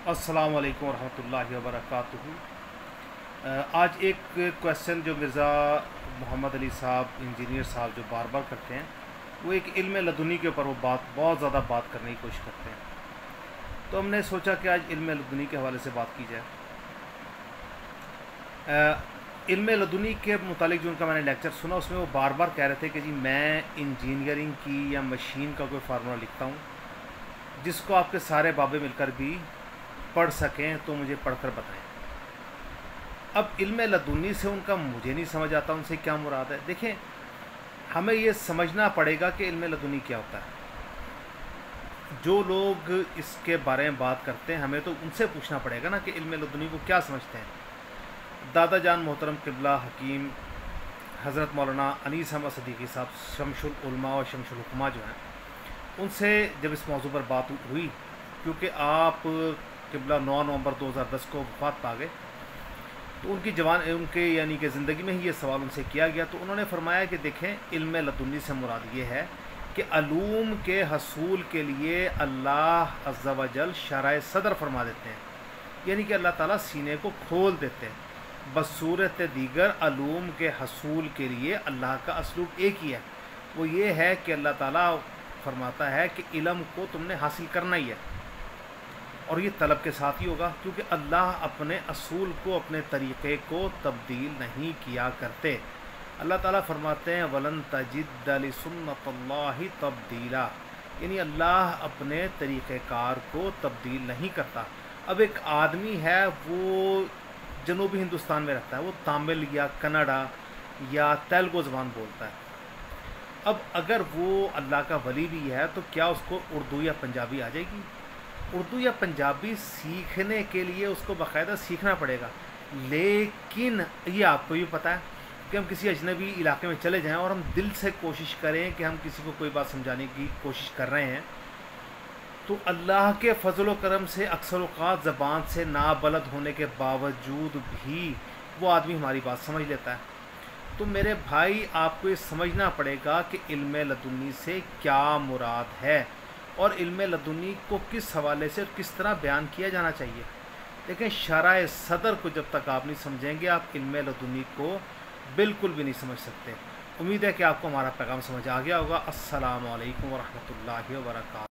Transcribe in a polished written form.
السلام علیکم ورحمۃ اللہ وبرکاتہ۔ آج ایک کویشچن جو مرزا محمد علی صاحب انجینئر صاحب جو بار بار کرتے ہیں، وہ ایک علم لدنی کے اوپر وہ بہت زیادہ بات کرنے کی کوشش کرتے ہیں، تو ہم نے سوچا کہ آج علم لدنی کے حوالے سے بات کی جائے۔ علم لدنی کے متعلق جو ان کا میں نے لیکچر سنا، اس میں وہ بار بار کہہ رہے تھے کہ جی میں انجینئرنگ کی یا مشین کا کوئی فارمولہ لکھتا ہوں جس کو آپ کے سارے بابے مل کر بھی پڑھ سکیں تو مجھے پڑھ کر بتائیں۔ اب علم لدنی سے ان کا مجھے نہیں سمجھ آتا ان سے کیا مراد ہے۔ دیکھیں، ہمیں یہ سمجھنا پڑے گا کہ علم لدنی کیا ہوتا ہے۔ جو لوگ اس کے بارے میں بات کرتے ہیں، ہمیں تو ان سے پوچھنا پڑے گا نا کہ علم لدنی کو کیا سمجھتے ہیں۔ دادا جان محترم قبلہ حکیم حضرت مولانا انیس احمد صدیقی صاحب شمس العلماء اور شمس الحکماء جو ہیں، ان سے جب اس موضوع پر بات ہوئی، کیونکہ آپ قبلہ 9 نومبر 2010 کو وفات پا گئے، تو ان کے یعنی کہ زندگی میں ہی یہ سوال ان سے کیا گیا، تو انہوں نے فرمایا کہ دیکھیں، علم لدنی سے مراد یہ ہے کہ علوم کے حصول کے لیے اللہ عز و جل شرح صدر فرما دیتے ہیں، یعنی کہ اللہ تعالیٰ سینے کو کھول دیتے ہیں۔ بصورت دیگر علوم کے حصول کے لیے اللہ کا اسلوب ایک ہی ہے، وہ یہ ہے کہ اللہ تعالیٰ فرماتا ہے کہ علم کو تم نے حاصل کرنا ہی ہے، اور یہ طلب کے ساتھ ہی ہوگا، کیونکہ اللہ اپنے اصول کو، اپنے طریقے کو تبدیل نہیں کیا کرتے۔ اللہ تعالیٰ فرماتے ہیں وَلَن تَجِدَّ لِسُنَّتِ اللَّهِ تَبْدِيلًا، یعنی اللہ اپنے طریقہ کار کو تبدیل نہیں کرتا۔ اب ایک آدمی ہے، وہ جنوبی ہندوستان میں رہتا ہے، وہ تامل یا کناڈا یا تیلگو زبان بولتا ہے۔ اب اگر وہ اللہ کا ولی بھی ہے تو کیا اس کو اردو یا پنجابی آ جائے گی؟ اردو یا پنجابی سیکھنے کے لیے اس کو باقاعدہ سیکھنا پڑے گا، لیکن یہ آپ کو بھی پتہ ہے کہ ہم کسی اجنبی علاقے میں چلے جائیں اور ہم دل سے کوشش کریں کہ ہم کسی کو کوئی بات سمجھانے کی کوشش کر رہے ہیں، تو اللہ کے فضل و کرم سے اکثر اوقات زبان سے نابلد ہونے کے باوجود بھی وہ آدمی ہماری بات سمجھ لیتا ہے۔ تو میرے بھائی، آپ کو یہ سمجھنا پڑے گا کہ علم لدنی سے کیا مراد ہے، اور علم لدنی کو کس حوالے سے اور کس طرح بیان کیا جانا چاہیے۔ لیکن شرح صدر کو جب تک آپ نہیں سمجھیں گے، آپ علم لدنی کو بالکل بھی نہیں سمجھ سکتے۔ امید ہے کہ آپ کو ہمارا پیغام سمجھ آ گیا ہوگا۔ السلام علیکم ورحمۃ اللہ وبرکاتہ۔